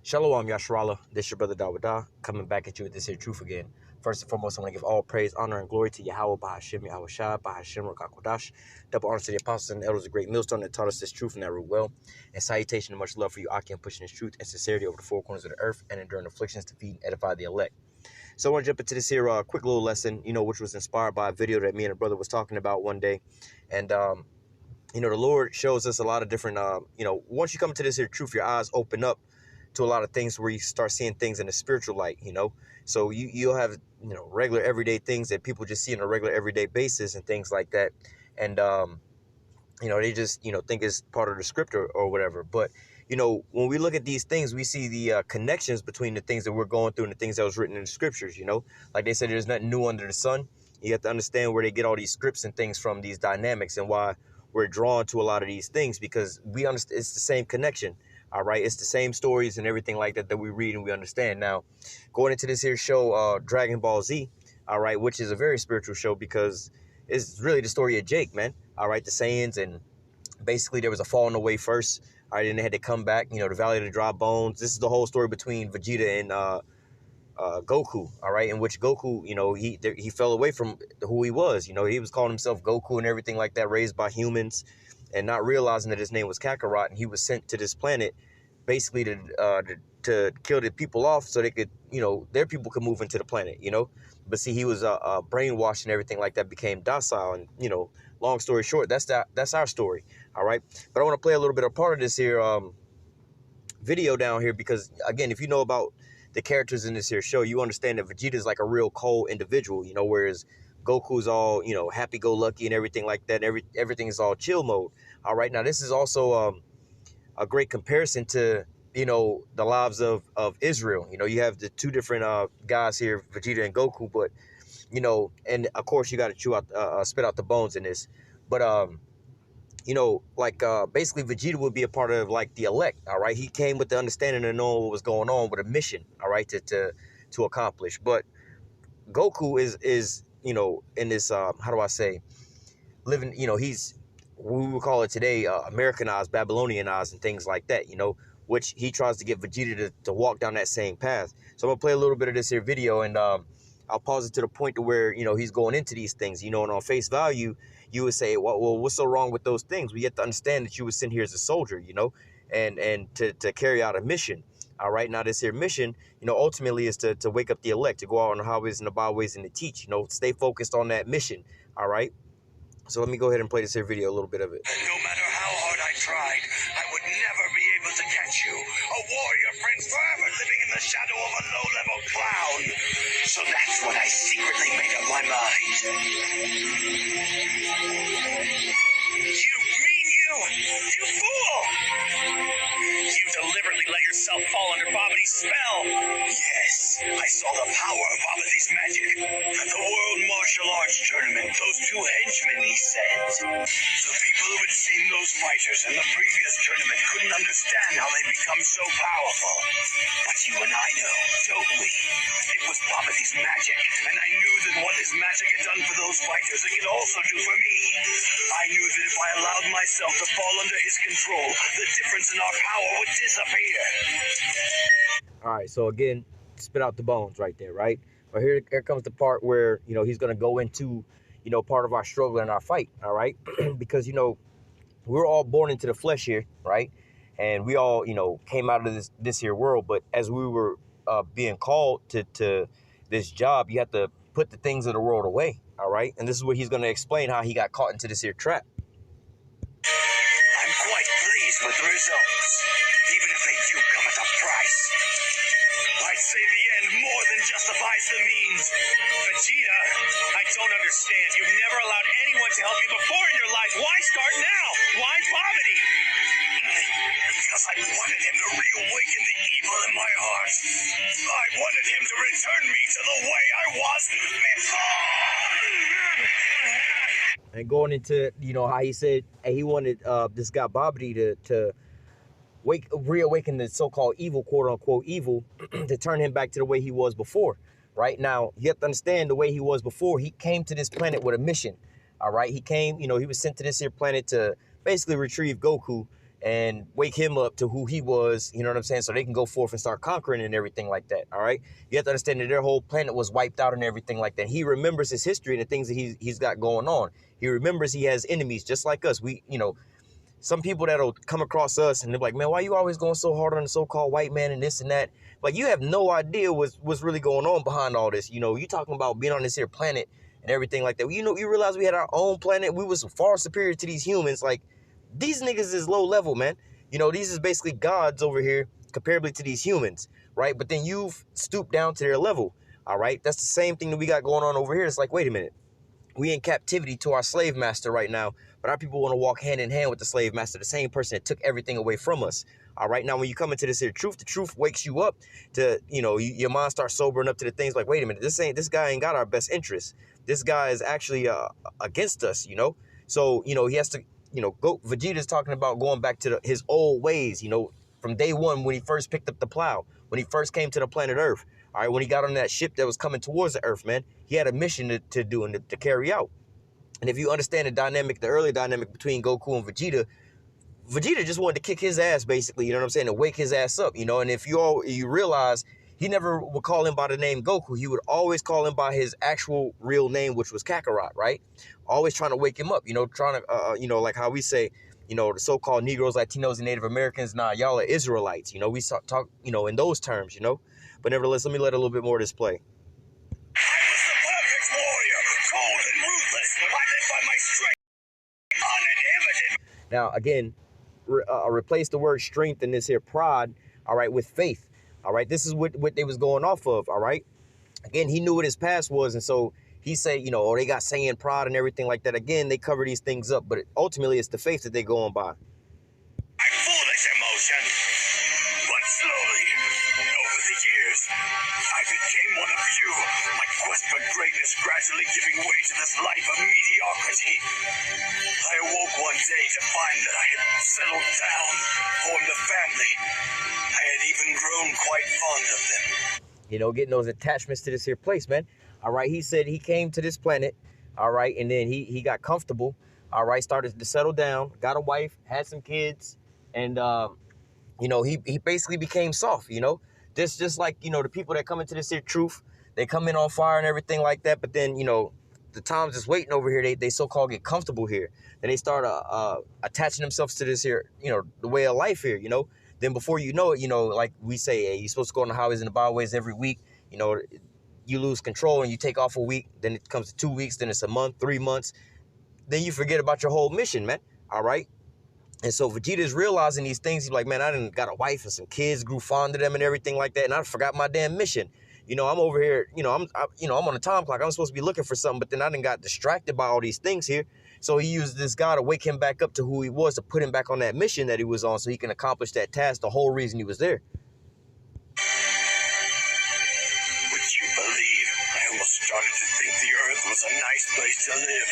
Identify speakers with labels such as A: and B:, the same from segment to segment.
A: Shalom, Yasharala. This your brother Dawada, coming back at you with this here truth again. First and foremost, I want to give all praise, honor, and glory to Yahweh, Bahashim, Yahweh Shah, Bahashim, Rakakodash. Double honor to the apostles and the elders, a great millstone that taught us this truth and that root well. And salutation and much love for you, Akim, pushing this truth and sincerity over the four corners of the earth and enduring afflictions to feed and edify the elect. So I want to jump into this here quick little lesson, which was inspired by a video that me and a brother was talking about one day. And, the Lord shows us a lot of different, once you come into this here truth, your eyes open up to a lot of things where you start seeing things in a spiritual light, So you'll have, regular everyday things that people just see on a regular everyday basis and things like that. And, they just, think it's part of the script or whatever. But, when we look at these things, we see the connections between the things that we're going through and the things that was written in the scriptures, Like they said, there's nothing new under the sun. You have to understand where they get all these scripts and things from, these dynamics, and why we're drawn to a lot of these things, because we understand it's the same connection. All right, it's the same stories and everything like that we read and we understand. Now, going into this here show, Dragon Ball Z, all right, which is a very spiritual show because it's really the story of Jake, man. All right, the Saiyans, and basically there was a falling away first. All right, and they had to come back, the Valley of the Dry Bones. This is the whole story between Vegeta and Goku, all right, in which Goku, he fell away from who he was. He was calling himself Goku and everything like that, raised by humans, and not realizing that his name was Kakarot, and he was sent to this planet basically to kill the people off so they could, their people could move into the planet, But see, he was brainwashed and everything like that, became docile, and long story short, that's our story, all right. But I want to play a little bit of part of this here video down here because, again, if you know about the characters in this here show, you understand that Vegeta is like a real cold individual, whereas Goku's all, happy-go-lucky and everything like that. Everything is all chill mode. All right, now this is also a great comparison to, the lives of Israel. You have the two different guys here, Vegeta and Goku, but, and of course you got to spit out the bones in this. But, basically Vegeta would be a part of like the elect. All right, he came with the understanding and knowing what was going on with a mission. All right, to accomplish. But Goku is in this how do I say, living, he's, we would call it today Americanized, Babylonianized, and things like that, which he tries to get Vegeta to walk down that same path. So I'm gonna play a little bit of this here video, and I'll pause it to the point to where he's going into these things, and on face value you would say, well, what's so wrong with those things? We have to understand that you were sent here as a soldier, and to carry out a mission. All right, now this here mission, ultimately is to wake up the elect, to go out on the highways and the byways and to teach, stay focused on that mission. All right. So let me go ahead and play this here video, a little bit of it.
B: No matter how hard I tried, I would never be able to catch you. A warrior prince forever living in the shadow of a low-level clown. So that's what I secretly made up my mind. You mean you fool! You deliberately let yourself fall under Babidi's spell. Yes, I saw the power of Babidi's magic. The World Martial Arts Tournament, those two henchmen he sent. The people who had seen those fighters in the previous tournament couldn't understand how they become so powerful. But you and I know, don't we? It was Babidi's magic, and I knew that what his magic had done for those fighters, it could also do for me. I knew that if I allowed myself to fall under his control, the difference in our power would disappear.
A: All right, so again, spit out the bones right there, right? But here comes the part where, he's going to go into, part of our struggle and our fight, all right? Because, we're all born into the flesh here, right? And we all, came out of this here world. But as we were being called to this job, you have to put the things of the world away, all right? And this is where he's going to explain how he got caught into this here trap.
B: I'm quite pleased with the results, even if they do come at a price. I'd say the end more than justifies the means. Vegeta, I don't understand. You've never allowed anyone to help you before in your life. Why start now? Why Babidi? Because I wanted him to reawaken the evil in my heart. I wanted him to return me to the way I was before.
A: And going into, how he said he wanted this guy Babidi to reawaken the so-called evil, quote-unquote evil, to turn him back to the way he was before. Right now, you have to understand the way he was before. He came to this planet with a mission. All right, he came, he was sent to this here planet to basically retrieve Goku and wake him up to who he was, you know what I'm saying? So they can go forth and start conquering and everything like that, all right? You have to understand that their whole planet was wiped out and everything like that. He remembers his history and the things that he's got going on. He remembers he has enemies just like us. We, some people that'll come across us and they're like, man, why you always going so hard on the so-called white man and this and that? Like, you have no idea what's really going on behind all this. You talking about being on this here planet and everything like that. You realize we had our own planet. We was far superior to these humans. Like, these niggas is low level, man. These is basically gods over here comparably to these humans, right? But then you've stooped down to their level, all right? That's the same thing that we got going on over here. It's like, wait a minute. We in captivity to our slave master right now, but our people want to walk hand in hand with the slave master, the same person that took everything away from us. All right, now when you come into this here truth, the truth wakes you up to, your mind starts sobering up to the things like, wait a minute, this guy ain't got our best interest. This guy is actually against us, So, he has to, go. Vegeta's talking about going back to his old ways, from day one when he first picked up the plow, when he first came to the planet Earth. All right, when he got on that ship that was coming towards the Earth, man, he had a mission to do and to carry out. And if you understand the early dynamic between Goku and Vegeta just wanted to kick his ass, basically, you know what I'm saying, and wake his ass up, And if you realize, he never would call him by the name Goku. He would always call him by his actual real name, which was Kakarot, right? Always trying to wake him up, trying to, like how we say, the so-called Negroes, Latinos, and Native Americans, nah, y'all are Israelites. We talk, in those terms, But nevertheless, let me let a little bit more of this play.
B: I was the perfect warrior, cold and ruthless. I live by my strength, uninhibited.
A: Now, again, replace the word strength in this here pride, all right, with faith. All right, this is what they was going off of, all right? Again, he knew what his past was, and so he said, they got saying pride and everything like that. Again, they cover these things up, but ultimately it's the faith that they go on by.
B: Foolish emotion. But slowly, over the years, I became one of you. My quest for greatness gradually giving way to this life of mediocrity. I awoke one day to find that I had settled down, formed a family. I had even grown quite fond of them.
A: Getting those attachments to this here place, man. All right, he said he came to this planet, all right, and then he got comfortable, all right, started to settle down, got a wife, had some kids, and he basically became soft, just like the people that come into this here truth, they come in on fire and everything like that, but then the times is waiting over here, they so-called get comfortable here, then they start attaching themselves to this here, the way of life here, then before you know it, like we say, hey, you're supposed to go on the highways and the byways every week, you lose control and you take off a week, then it comes to 2 weeks, then it's a month, 3 months, then you forget about your whole mission, man, all right? And so Vegeta's realizing these things. He's like, man, I done got a wife and some kids, grew fond of them and everything like that, and I forgot my damn mission. I'm over here, I'm on a time clock. I'm supposed to be looking for something, but then I done got distracted by all these things here. So he used this guy to wake him back up to who he was, to put him back on that mission that he was on so he can accomplish that task, the whole reason he was there.
B: Would you believe I almost started to think the Earth was a nice place to live?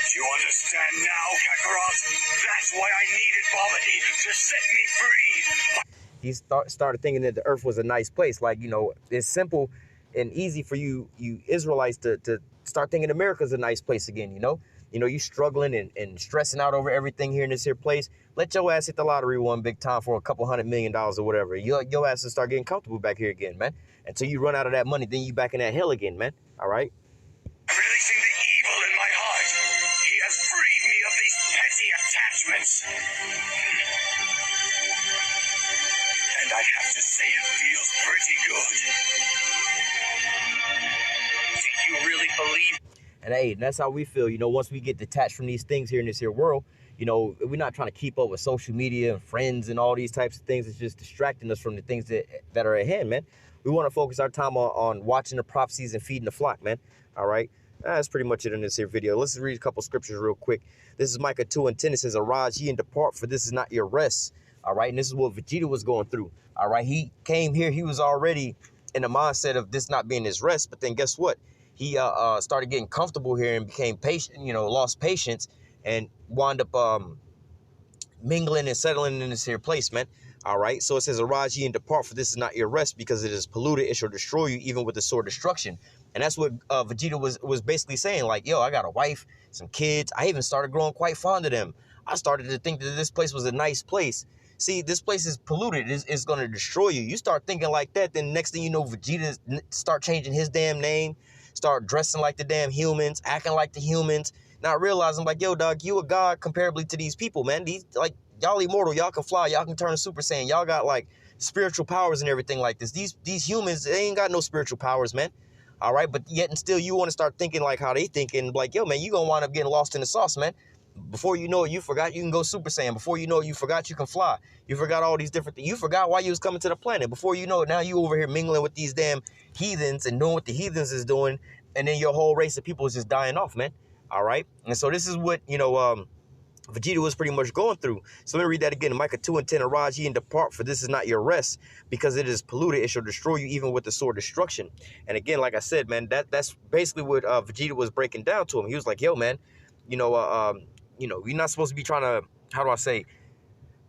B: Do you understand now, Kakarot? That's why I needed poverty to set me free.
A: He started thinking that the Earth was a nice place. Like, it's simple and easy for you Israelites to start thinking America's a nice place again, you struggling and stressing out over everything here in this here place. Let your ass hit the lottery one big time for a couple $100 million or whatever. Your ass will start getting comfortable back here again, man. Until you run out of that money, then you back in that hell again, man. All right?
B: Releasing the evil in my heart. He has freed me of these petty attachments. And I have to say it feels pretty good. Do you really believe?
A: And hey, that's how we feel, once we get detached from these things here in this here world, we're not trying to keep up with social media and friends and all these types of things. It's just distracting us from the things that are at hand, man. We want to focus our time on watching the prophecies and feeding the flock, man. All right. That's pretty much it in this here video. Let's read a couple scriptures real quick. This is Micah 2:10. It says, arise ye and depart, for this is not your rest. All right. And this is what Vegeta was going through. All right. He came here. He was already in the mindset of this not being his rest. But then guess what? He started getting comfortable here and became patient, lost patience and wound up mingling and settling in this here place, man. All right. So it says, arise ye and depart, for this is not your rest, because it is polluted. It shall destroy you, even with the sword destruction. And that's what Vegeta was basically saying. Like, yo, I got a wife, some kids. I even started growing quite fond of them. I started to think that this place was a nice place. See, this place is polluted. It's going to destroy you. You start thinking like that, then next thing you know, Vegeta start changing his damn name, start dressing like the damn humans, acting like the humans, not realizing like, yo, dog, you a god comparably to these people, man. These, like, y'all immortal, y'all can fly, y'all can turn Super Saiyan, y'all got like spiritual powers and everything like this. These humans, they ain't got no spiritual powers, man. All right, but yet and still you want to start thinking like how they thinking, like, yo, man, you gonna wind up getting lost in the sauce, man. Before you know it, you forgot you can go Super Saiyan. Before you know it, you forgot you can fly. You forgot all these different things. You forgot why you was coming to the planet. Before you know it, now you over here mingling with these damn heathens and doing what the heathens is doing, and then your whole race of people is just dying off, man. All right, and so this is what, Vegeta was pretty much going through. So let me read that again. Micah 2:10, arise ye and depart, for this is not your rest, because it is polluted. It shall destroy you even with the sword destruction. And again, like I said, man, that's basically what Vegeta was breaking down to him. He was like, yo, man, you're not supposed to be trying to, how do I say,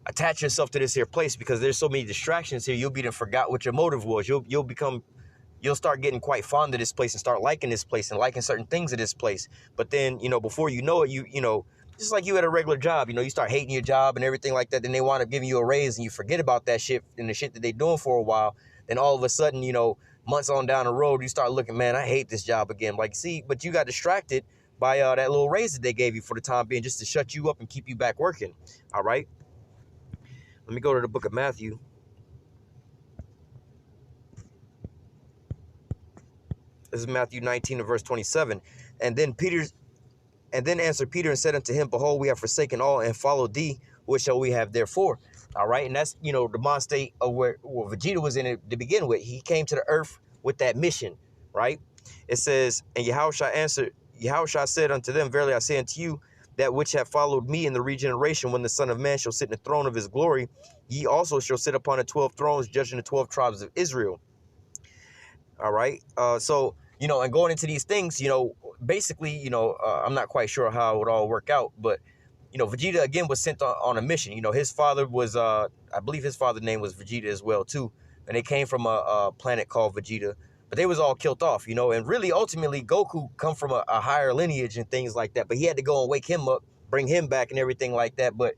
A: attach yourself to this here place, because there's so many distractions here. You'll be done forgot what your motive was. You'll start getting quite fond of this place and start liking this place and liking certain things of this place. But then, before you know it, just like you at a regular job, you start hating your job and everything like that. Then they wind up giving you a raise and you forget about that shit and the shit that they doing for a while. Then all of a sudden, months on down the road, you start looking, man, I hate this job again. Like, see, but you got distracted by that little raise that they gave you for the time being, just to shut you up and keep you back working. All right. Let me go to the book of Matthew. This is Matthew 19 and verse 27. And then answered Peter and said unto him, behold, we have forsaken all and followed thee. What shall we have therefore? All right. And that's, the mind state of where Vegeta was in it to begin with. He came to the earth with that mission, right? It says, and Yahushua said unto them, verily I say unto you, that which have followed me in the regeneration, when the Son of Man shall sit in the throne of his glory, ye also shall sit upon the 12 thrones, judging the 12 tribes of Israel. All right. And going into these things, basically, I'm not quite sure how it would all work out, but, Vegeta, again, was sent on a mission. His father was, I believe his father's name was Vegeta as well, too. And they came from a planet called Vegeta, but they was all killed off, and really, ultimately, Goku come from a higher lineage and things like that. But he had to go and wake him up, bring him back and everything like that. But,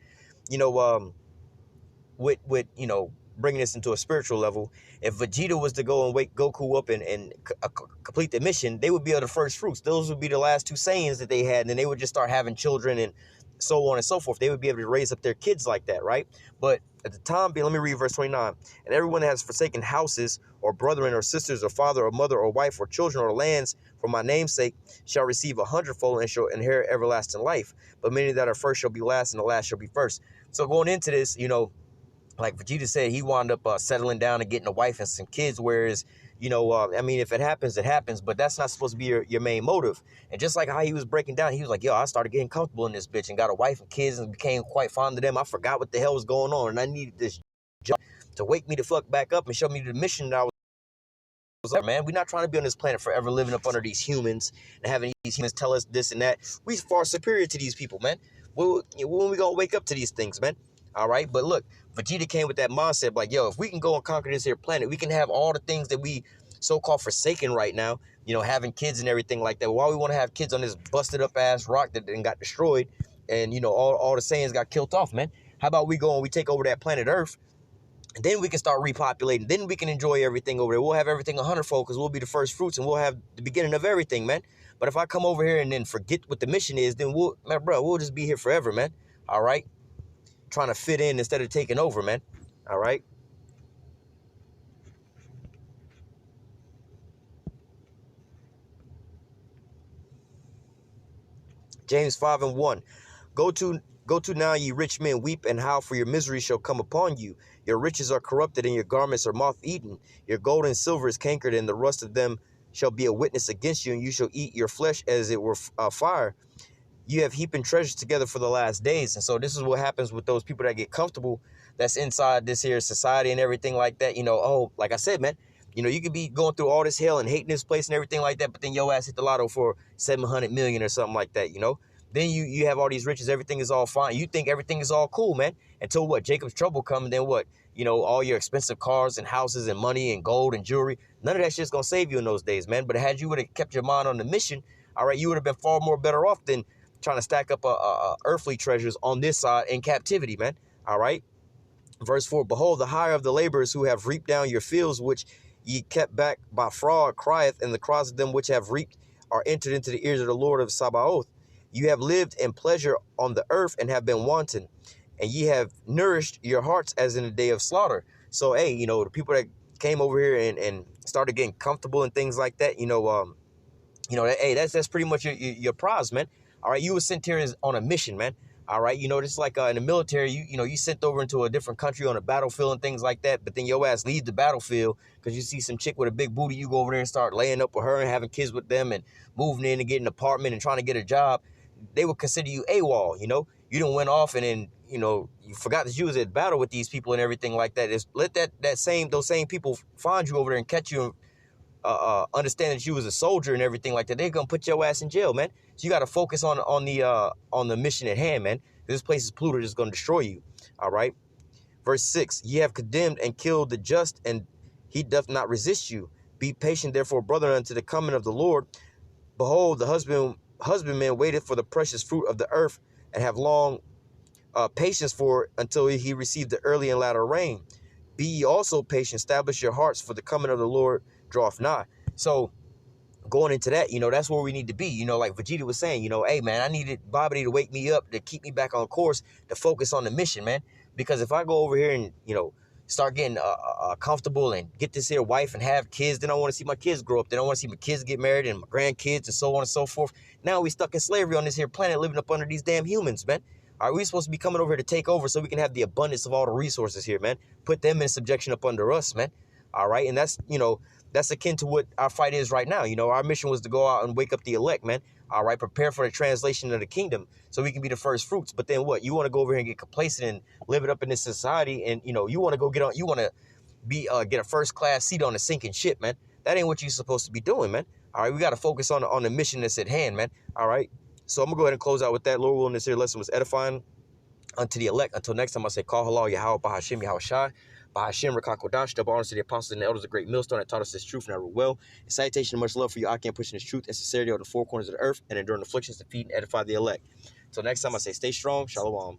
A: with bringing this into a spiritual level, if Vegeta was to go and wake Goku up and complete the mission, they would be the first fruits. Those would be the last two Saiyans that they had, and then they would just start having children and so on and so forth. They would be able to raise up their kids like that, right? But at the time being, let me read verse 29. And everyone that has forsaken houses or brethren or sisters or father or mother or wife or children or lands for my name's sake shall receive 100-fold and shall inherit everlasting life. But many that are first shall be last, and the last shall be first. So going into this, like Vegeta said, he wound up settling down and getting a wife and some kids, whereas, if it happens, it happens, but that's not supposed to be your main motive. And just like how he was breaking down, he was like, yo, I started getting comfortable in this bitch and got a wife and kids and became quite fond of them. I forgot what the hell was going on, and I needed this job to wake me the fuck back up and show me the mission that I was like, man, we're not trying to be on this planet forever living up under these humans and having these humans tell us this and that. We far superior to these people, man. When we gonna wake up to these things, man? All right, but look, Vegeta came with that mindset, like, yo, if we can go and conquer this here planet, we can have all the things that we so-called forsaken right now, having kids and everything like that. Why we want to have kids on this busted up ass rock that then got destroyed, and all the Saiyans got killed off, man? How about we go and we take over that planet Earth, and then we can start repopulating. Then we can enjoy everything over there. We'll have everything 100-fold because we'll be the first fruits and we'll have the beginning of everything, man. But if I come over here and then forget what the mission is, then we'll just be here forever, man. All right. Trying to fit in instead of taking over, man. All right. James 5:1. Go to now, ye rich men, weep and howl, for your misery shall come upon you. Your riches are corrupted, and your garments are moth-eaten. Your gold and silver is cankered, and the rust of them shall be a witness against you, and you shall eat your flesh as it were fire. You have heaping treasures together for the last days. And so this is what happens with those people that get comfortable, that's inside this here society and everything like that. Like I said, man, you could be going through all this hell and hating this place and everything like that, but then your ass hit the lotto for 700 million or something like that, Then you have all these riches, everything is all fine. You think everything is all cool, man. Until what? Jacob's trouble come, and then what? All your expensive cars and houses and money and gold and jewelry. None of that shit's gonna save you in those days, man. But had you would have kept your mind on the mission, all right, you would have been far more better off than trying to stack up earthly treasures on this side in captivity, man. All right. Verse 4, behold, the hire of the laborers who have reaped down your fields, which ye kept back by fraud, crieth, and the cries of them which have reaped are entered into the ears of the Lord of Sabaoth. You have lived in pleasure on the earth and have been wanton, and ye have nourished your hearts as in the day of slaughter. So, hey, the people that came over here and started getting comfortable and things like that, hey, that's pretty much your prize, man. All right, you were sent here on a mission, man. All right, just like in the military, you sent over into a different country on a battlefield and things like that. But then your ass leave the battlefield because you see some chick with a big booty. You go over there and start laying up with her and having kids with them and moving in and getting an apartment and trying to get a job. They would consider you AWOL. You done went off and then you forgot that you was at battle with these people and everything like that. Let those same people find you over there and catch you. Understand that you was a soldier and everything like that. They're gonna put your ass in jail, man. So you got to focus on the mission at hand, man. This place is polluted; it's gonna destroy you. All right. Verse 6: Ye have condemned and killed the just, and he doth not resist you. Be patient, therefore, brother, unto the coming of the Lord. Behold, the husbandman waiteth for the precious fruit of the earth, and have long patience for it until he receive the early and latter rain. Be ye also patient, establish your hearts, for the coming of the Lord draweth nigh. So going into that, that's where we need to be. Like Vegeta was saying, hey, man, I needed Bobby to wake me up, to keep me back on course, to focus on the mission, man. Because if I go over here and, start getting comfortable and get this here wife and have kids, then I want to see my kids grow up. Then I want to see my kids get married and my grandkids and so on and so forth. Now we stuck in slavery on this here planet, living up under these damn humans, man. All right, we supposed to be coming over here to take over so we can have the abundance of all the resources here, man. Put them in subjection up under us, man. All right, and that's akin to what our fight is right now. Our mission was to go out and wake up the elect, man. All right, prepare for the translation of the kingdom so we can be the first fruits. But then what? You want to go over here and get complacent and live it up in this society, and you want to go you want to be get a first class seat on a sinking ship, man. That ain't what you're supposed to be doing, man. All right, we got to focus on the mission that's at hand, man. All right, so I'm gonna go ahead and close out with that. Lord willing, this here lesson was edifying unto the elect. Until next time, I say, call halal Yahweh Bahashim Yahweh Shai. Bahashim Rakakodash, double honors to the apostles and the elders, a great millstone that taught us this truth and I rule well. And salutation and much love for you. I can pushing this truth and sincerity on the four corners of the earth and enduring afflictions to feed and edify the elect. Until next time, I say, stay strong. Shalom.